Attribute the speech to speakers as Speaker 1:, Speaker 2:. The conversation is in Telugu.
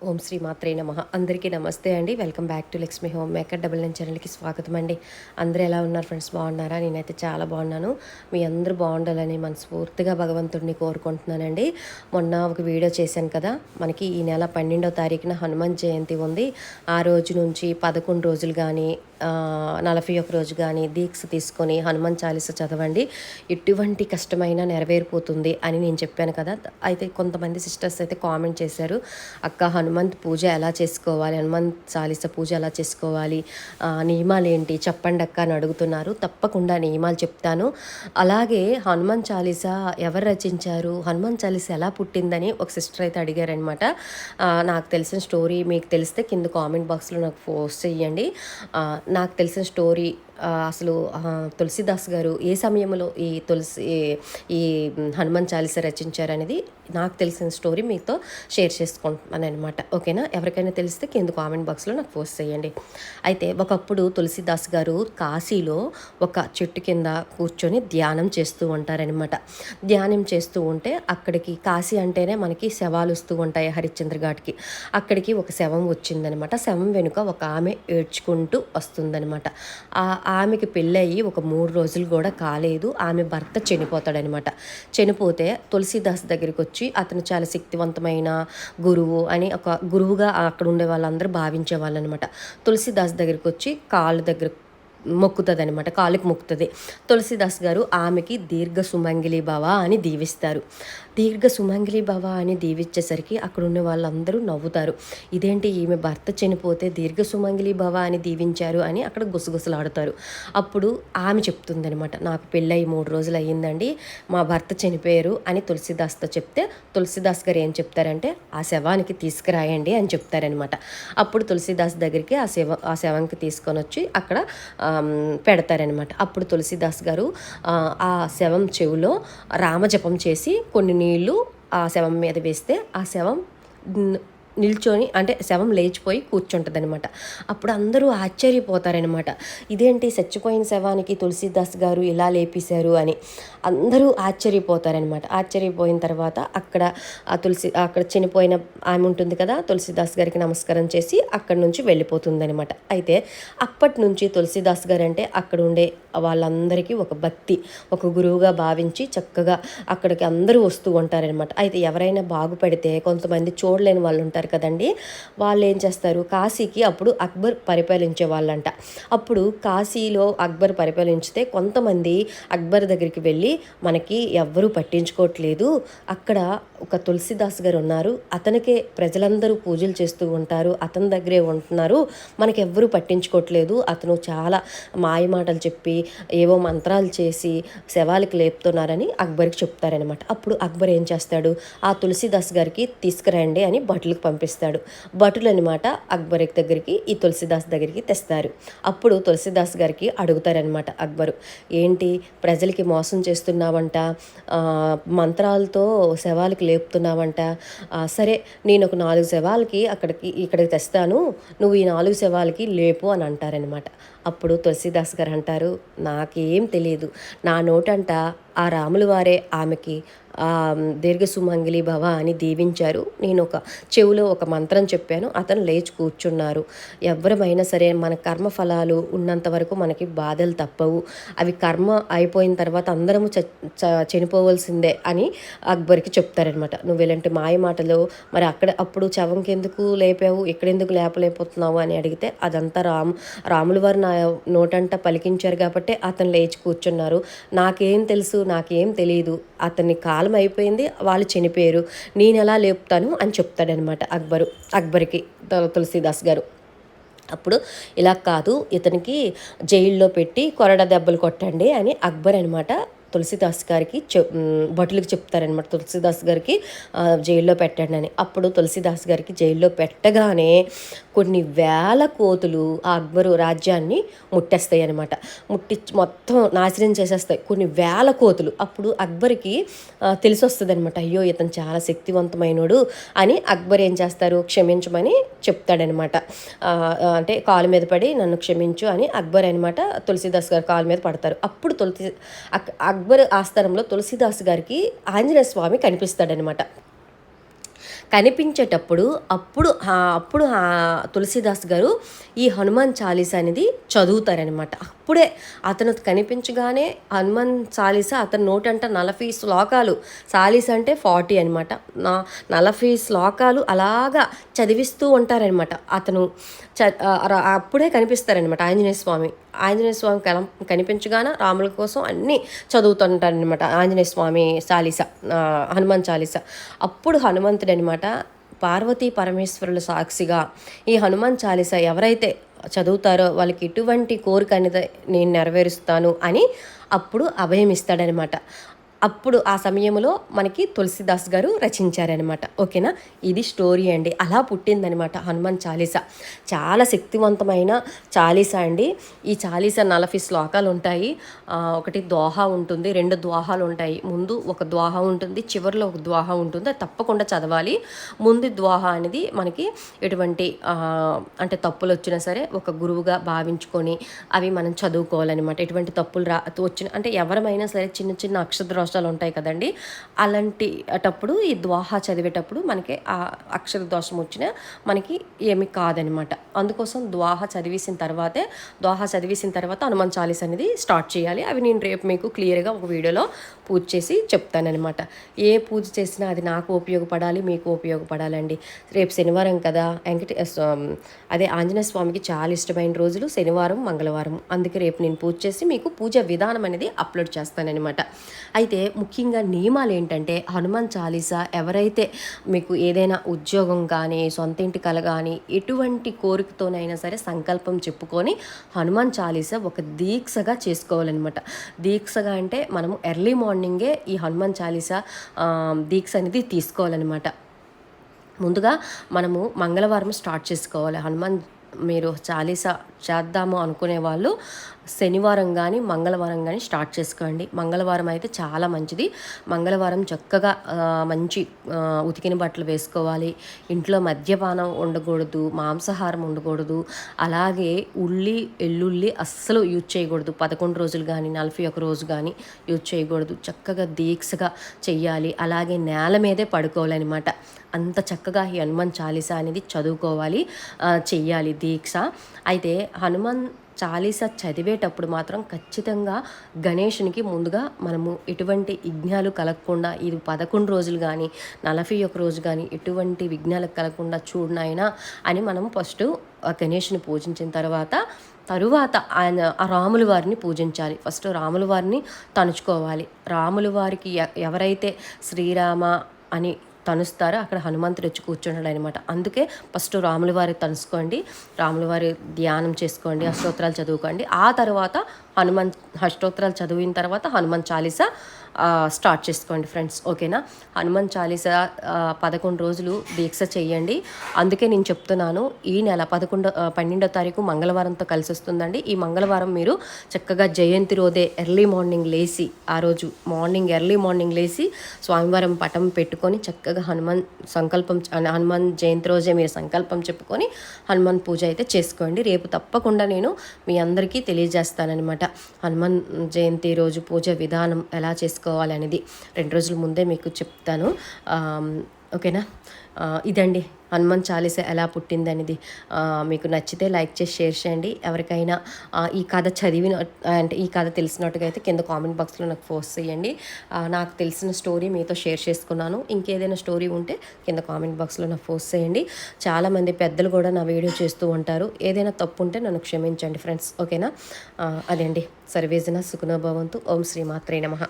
Speaker 1: ఓం శ్రీ మాత్రే నమః. అందరికీ నమస్తే అండి. Welcome back to Lakshmi home maker double nine ఛానల్కి స్వాగతం అండి. అందరూ ఎలా ఉన్నారు ఫ్రెండ్స్? బాగున్నారా? నేనైతే చాలా బాగున్నాను. మీ అందరూ బాగుండాలని మనస్ఫూర్తిగా భగవంతుడిని కోరుకుంటున్నానండి. మొన్న ఒక వీడియో చేశాను కదా, మనకి ఈ నెల 12వ తారీఖున హనుమాన్ జయంతి ఉంది. ఆ రోజు నుంచి 11 రోజులు కానీ 41 రోజు కానీ దీక్ష తీసుకొని హనుమాన్ చాలీస చదవండి, ఎటువంటి కష్టమైనా నెరవేరిపోతుంది అని నేను చెప్పాను కదా. అయితే కొంతమంది సిస్టర్స్ అయితే కామెంట్ చేశారు, అక్క హనుమంత్ పూజ ఎలా చేసుకోవాలి, హనుమంత్ చాలీస పూజ ఎలా చేసుకోవాలి, నియమాలు ఏంటి చెప్పండి అక్క అని అడుగుతున్నారు. తప్పకుండా నియమాలు చెప్తాను. అలాగే హనుమాన్ చాలీస ఎవరు రచించారు, హనుమాన్ చాలీస ఎలా పుట్టిందని ఒక సిస్టర్ అయితే అడిగారనమాట. నాకు తెలిసిన స్టోరీ మీకు తెలిస్తే కింద కామెంట్ బాక్స్లో నాకు పోస్ట్ చేయండి. నాకు తెలిసిన స్టోరీ అసలు తులసిదాస్ గారు ఏ సమయంలో ఈ హనుమాన్ చాలీస రచించారనేది నాకు తెలిసిన స్టోరీ మీతో షేర్ చేసుకుంటున్నాను అనమాట. ఓకేనా? ఎవరికైనా తెలిస్తే కింద కామెంట్ బాక్స్లో నాకు పోస్ట్ చేయండి. అయితే ఒకప్పుడు తులసిదాస్ గారు కాశీలో ఒక చెట్టు కింద కూర్చొని ధ్యానం చేస్తూ ఉంటారనమాట. ధ్యానం చేస్తూ ఉంటే అక్కడికి, కాశీ అంటేనే మనకి శవాలు వస్తూ ఉంటాయి హరిశ్చంద్ర ఘాట్కి, అక్కడికి ఒక శవం వచ్చిందనమాట. శవం వెనుక ఒక ఆమె ఏడ్చుకుంటూ వస్తుందనమాట. ఆమెకి పెళ్ళయి ఒక 3 రోజులు కూడా కాలేదు. ఆమె భర్త చనిపోతాడనమాట. చనిపోతే తులసిదాస్ దగ్గరికి వచ్చి, అతను చాలా శక్తివంతమైన గురువు అని ఒక గురువుగా అక్కడ ఉండే వాళ్ళందరూ భావించేవాళ్ళు అనమాట. తులసిదాస్ దగ్గరికి వచ్చి కాళ్ళ దగ్గర మొక్కుతుంది అనమాట, కాళ్ళకి మొక్కుతుంది. తులసిదాస్ గారు ఆమెకి దీర్ఘ సుమంగిలి భవ అని దీవిస్తారు. దీర్ఘ సుమంగిలి భవ అని దీవించేసరికి అక్కడ ఉన్న వాళ్ళందరూ నవ్వుతారు. ఇదేంటి, ఈమె భర్త చనిపోతే దీర్ఘ సుమంగిలి భవ అని దీవించారు అని అక్కడ గుసగుసలాడుతారు. అప్పుడు ఆమె చెప్తుందనమాట, నాకు పెళ్ళయి 3 రోజులు అయ్యిందండి, మా భర్త చనిపోయారు అని తులసిదాస్తో చెప్తే, తులసిదాస్ గారు ఏం చెప్తారంటే ఆ శవానికి తీసుకురాయండి అని చెప్తారనమాట. అప్పుడు తులసిదాస్ దగ్గరికి ఆ శవానికి తీసుకొని వచ్చి అక్కడ పెడతారనమాట. అప్పుడు తులసిదాస్ గారు ఆ శవం చెవిలో రామజపం చేసి కొన్ని నీళ్లు ఆ శవం మీద వేస్తే ఆ శవం నిల్చొని, అంటే శవం లేచిపోయి కూర్చుంటుంది అనమాట. అప్పుడు అందరూ ఆశ్చర్యపోతారనమాట, ఇదేంటి చచ్చిపోయిన శవానికి తులసిదాస్ గారు ఇలా లేపేశారు అని అందరూ ఆశ్చర్యపోతారనమాట. ఆశ్చర్యపోయిన తర్వాత అక్కడ చనిపోయిన ఆమె ఉంటుంది కదా, తులసిదాస్ గారికి నమస్కారం చేసి అక్కడి నుంచి వెళ్ళిపోతుందనమాట. అయితే అప్పటి నుంచి తులసిదాస్ గారు అంటే అక్కడ ఉండే వాళ్ళందరికీ ఒక భక్తి, ఒక గురువుగా భావించి చక్కగా అక్కడికి అందరూ వస్తూ ఉంటారనమాట. అయితే ఎవరైనా బాగుపడితే కొంతమంది చూడలేని వాళ్ళు ఉంటారు కదండి, వాళ్ళు ఏం చేస్తారు, కాశీకి అప్పుడు అక్బర్ పరిపాలించే వాళ్ళంట. అప్పుడు కాశీలో అక్బర్ పరిపాలించితే కొంతమంది అక్బర్ దగ్గరికి వెళ్ళి, మనకి ఎవ్వరూ పట్టించుకోవట్లేదు, అక్కడ ఒక తులసిదాస్ గారు ఉన్నారు, అతనికే ప్రజలందరూ పూజలు చేస్తూ ఉంటారు, అతని దగ్గరే ఉంటున్నారు, మనకి ఎవ్వరూ పట్టించుకోవట్లేదు, అతను చాలా మాయమాటలు చెప్పి ఏవో మంత్రాలు చేసి శవాలకి లేపుతున్నారని అక్బర్కి చెప్తారనమాట. అప్పుడు అక్బర్ ఏం చేస్తాడు, ఆ తులసిదాస్ గారికి తీసుకురండి అని భటులకు పంపిస్తాడు. భటులు అనమాట అక్బర్ దగ్గరికి, ఈ తులసిదాస్ దగ్గరికి తెస్తారు. అప్పుడు తులసిదాస్ గారికి అడుగుతారనమాట అక్బరు, ఏంటి ప్రజలకి మోసం చేస్తున్నావంట, మంత్రాలతో శవాలకి లేపుతున్నావంట, సరే నేను ఒక 4 శవాలకి ఇక్కడికి తెస్తాను, నువ్వు ఈ 4 శవాలకి లేపు అని అంటారనమాట. అప్పుడు తులసిదాస్ గారు అంటారు, నాకేం తెలియదు, నా నోటంట ఆ రాముల వారే ఆమెకి దీర్ఘ సుమంగిలి భవ అని దీవించారు, నేను చెవిలో ఒక మంత్రం చెప్పాను, అతను లేచి కూర్చున్నారు, ఎవరమైనా సరే మన కర్మఫలాలు ఉన్నంత వరకు మనకి బాధలు తప్పవు, అవి కర్మ అయిపోయిన తర్వాత అందరము చనిపోవలసిందే అని అక్బర్కి చెప్తారనమాట. నువ్వు ఇలాంటి మాయ మాటలు మరి అప్పుడు చవంకి ఎందుకు లేపావు, ఇక్కడెందుకు లేపలేకపోతున్నావు అని అడిగితే, అదంతా రాముల వారు నా నోటంట పలికించారు కాబట్టి అతను లేచి కూర్చున్నారు, నాకేం తెలుసు, నాకేం తెలియదు, అతన్ని కాలం అయిపోయింది, వాళ్ళు చనిపోయారు, నేను ఎలా లేపుతాను అని చెప్తాడనమాట అక్బర్కి తులసిదాస్ గారు. అప్పుడు ఇలా కాదు, ఇతనికి జైల్లో పెట్టి కొరడ దెబ్బలు కొట్టండి అని అక్బర్ అనమాట తులసిదాస్ గారికి భటులకు చెప్తారనమాట, తులసిదాస్ గారికి జైల్లో పెట్టండి అని. అప్పుడు తులసిదాస్ గారికి జైల్లో పెట్టగానే కొన్ని వేల కోతులు ఆ అక్బరు రాజ్యాన్ని ముట్టేస్తాయి అనమాట. మొత్తం నాశనం చేసేస్తాయి కొన్ని వేల కోతులు. అప్పుడు అక్బర్కి తెలిసి వస్తుంది అనమాట, అయ్యో ఇతను చాలా శక్తివంతమైనడు అని. అక్బర్ ఏం చేస్తారు, క్షమించమని చెప్తాడనమాట. అంటే కాలు మీద పడి నన్ను క్షమించు అని అక్బర్ అనమాట తులసిదాస్ గారు కాలు మీద పడతారు. అప్పుడు అక్బర్ ఆస్థానంలో తులసిదాస్ గారికి ఆంజనేయ స్వామి కనిపిస్తాడనమాట. కనిపించేటప్పుడు అప్పుడు తులసీదాస్ గారు ఈ హనుమాన్ చాలీసా అనేది చదువుతారనమాట. అప్పుడే అతను కనిపించగానే హనుమాన్ చాలీసా అతని నోటంట 40 శ్లోకాలు, చాలీసా అంటే 40 అనమాట, 40 శ్లోకాలు అలాగా చదివిస్తూ ఉంటారనమాట. అతను అప్పుడే కనిపిస్తారనమాట ఆంజనేయ స్వామి కనిపించగానే రాముల కోసం అన్నీ చదువుతుంటారనమాట. ఆంజనేయ స్వామి చాలీసా, హనుమాన్ చాలీసా. అప్పుడు హనుమంతుడు అనమాట పార్వతీ పరమేశ్వరుల సాక్షిగా ఈ హనుమాన్ చాలీసా ఎవరైతే చదువుతారో వాళ్ళకి ఎటువంటి కోరిక అనేది నేను నెరవేరుస్తాను అని అప్పుడు అభయం ఇస్తాడనమాట. అప్పుడు ఆ సమయంలో మనకి తులసిదాస్ గారు రచించారనమాట. ఓకేనా, ఇది స్టోరీ అండి. అలా పుట్టిందనమాట హనుమాన్ చాలీసా. చాలా శక్తివంతమైన చాలీసా అండి. ఈ చాలీసా 40 శ్లోకాలు ఉంటాయి. ఒకటి దోహా ఉంటుంది, 2 దోహాలు ఉంటాయి. ముందు ఒక దోహా ఉంటుంది, చివరిలో ఒక దోహా ఉంటుంది. అది తప్పకుండా చదవాలి. ముందు దోహా అనేది మనకి ఎటువంటి అంటే తప్పులు వచ్చినా సరే ఒక గురువుగా భావించుకొని అవి మనం చదువుకోవాలన్నమాట. ఎటువంటి తప్పులు వచ్చిన అంటే ఎవరమైనా సరే చిన్న చిన్న అక్షర దోషాలు ఉంటాయి కదండి, అలాంటిటప్పుడు ఈ ద్వాహా చదివేటప్పుడు మనకి ఆ అక్షర దోషం వచ్చినా మనకి ఏమి కాదనమాట. అందుకోసం ద్వాహా చదివేసిన తర్వాత హనుమాన్ చాలీసా అనేది స్టార్ట్ చేయాలి. అవి నేను రేపు మీకు క్లియర్గా ఒక వీడియోలో పూజ చేసి చెప్తానమాట. ఏ పూజ చేసినా అది నాకు ఉపయోగపడాలి, మీకు ఉపయోగపడాలండి. రేపు శనివారం కదా, అదే ఆంజనేయ స్వామికి చాలా ఇష్టమైన రోజులు శనివారం, మంగళవారం. అందుకే రేపు నేను పూజ చేసి మీకు పూజ విధానం అనేది అప్లోడ్ చేస్తానన్నమాట. అయితే ముఖ్యంగా నియమాలు ఏంటంటే, హనుమాన్ చాలీసా ఎవరైతే మీకు ఏదైనా ఉద్యోగం కానీ, సొంత ఇంటి కల కానీ, ఎటువంటి కోరికతోనైనా సరే సంకల్పం చెప్పుకొని హనుమాన్ చాలీసా ఒక దీక్షగా చేసుకోవాలన్నమాట. దీక్షగా అంటే మనము ఎర్లీ మార్నింగే ఈ హనుమాన్ చాలీసా దీక్ష అనేది తీసుకోవాలన్నమాట. ముందుగా మనము మంగళవారం స్టార్ట్ చేసుకోవాలి. మీరు చాలీసా చేద్దాము అనుకునే వాళ్ళు శనివారం కానీ మంగళవారం కానీ స్టార్ట్ చేసుకోండి. మంగళవారం అయితే చాలా మంచిది. మంగళవారం చక్కగా మంచి ఉతికిన బట్టలు వేసుకోవాలి. ఇంట్లో మద్యపానం ఉండకూడదు, మాంసాహారం ఉండకూడదు. అలాగే ఎల్లుల్లి అస్సలు యూజ్ చేయకూడదు. 11 రోజులు కానీ 41 రోజు కానీ యూజ్ చేయకూడదు. చక్కగా దీక్షగా చెయ్యాలి. అలాగే నేల మీదే పడుకోవాలన్నమాట. అంత చక్కగా ఈ హనుమాన్ చాలీసా అనేది చదువుకోవాలి, చెయ్యాలి దీక్ష. అయితే హనుమాన్ చాలీసా చదివేటప్పుడు మాత్రం ఖచ్చితంగా గణేషునికి ముందుగా మనము ఎటువంటి విఘ్నాలు కలగకుండా, ఇది 11 రోజులు కానీ 41 రోజు కానీ ఎటువంటి విఘ్నాలు కలగకుండా చూడనైనా అని మనం ఫస్ట్ గణేషుని పూజించిన తరువాత ఆయన ఆ రాముల వారిని పూజించాలి. ఫస్ట్ రాముల వారిని తలుచుకోవాలి. రాముల వారికి ఎవరైతే శ్రీరామ అని తనుస్తారో అక్కడ హనుమంతుడు వచ్చి కూర్చున్నాడు అనమాట. అందుకే ఫస్ట్ రాముల వారి తనుసుకోండి, రాముల వారి ధ్యానం చేసుకోండి, అష్టోత్తరాలు చదువుకోండి. ఆ తర్వాత అష్టోత్తరాలు చదివిన తర్వాత హనుమాన్ చాలీసా స్టార్ట్ చేసుకోండి ఫ్రెండ్స్. ఓకేనా, హనుమాన్ చాలీసా 11 రోజులు దీక్ష చెయ్యండి. అందుకే నేను చెప్తున్నాను, ఈ నెల 12వ తారీఖు మంగళవారంతో కలిసి వస్తుందండి. ఈ మంగళవారం మీరు చక్కగా జయంతి రోజే ఎర్లీ మార్నింగ్ లేచి, ఆ రోజు ఎర్లీ మార్నింగ్ లేచి స్వామివారం పటం పెట్టుకొని చక్కగా హనుమాన్ జయంతి రోజే మీరు సంకల్పం చెప్పుకొని హనుమాన్ పూజ అయితే చేసుకోండి. రేపు తప్పకుండా నేను మీ అందరికీ తెలియజేస్తానన్నమాట. హనుమాన్ జయంతి రోజు పూజ విధానం ఎలా చేసుకోవాలి అనేది 2 రోజుల ముందే మీకు చెప్తాను. ఓకేనా, ఇదండి హనుమాన్ చాలీసా ఎలా పుట్టింది అనేది. మీకు నచ్చితే లైక్ చేసి షేర్ చేయండి. ఎవరికైనా ఈ కథ అంటే ఈ కథ తెలిసినట్టుగా అయితే కింద కామెంట్ బాక్స్లో నాకు పోస్ట్ చేయండి. నాకు తెలిసిన స్టోరీ మీతో షేర్ చేసుకున్నాను. ఇంకేదైనా స్టోరీ ఉంటే కింద కామెంట్ బాక్స్లో నాకు పోస్ట్ చేయండి. చాలామంది పెద్దలు కూడా నా వీడియో చేస్తూ ఉంటారు. ఏదైనా తప్పు ఉంటే నన్ను క్షమించండి ఫ్రెండ్స్. ఓకేనా, అదే అండి. సర్వేజన సుఖనో భవంతు. ఓం శ్రీ మాత్రే నమః.